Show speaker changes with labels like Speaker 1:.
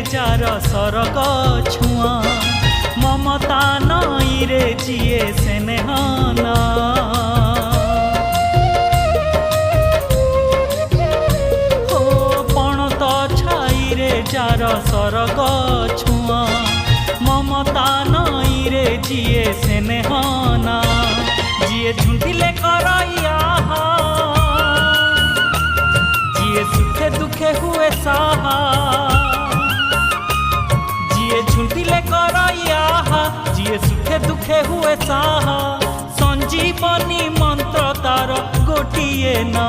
Speaker 1: Jar सरग छुआ ममता नई रे जिए स्नेहना हो पणत छाई रे जार सरग छुआ ममता नई रे जिए स्नेहना जिए झुंटिले करैया जिए सुखे दुखे हुए साहा जिए झुंटिले करैया जिए सुखे दुखे हुए साहा संजीवनी मंत्र तार गोटिए ना।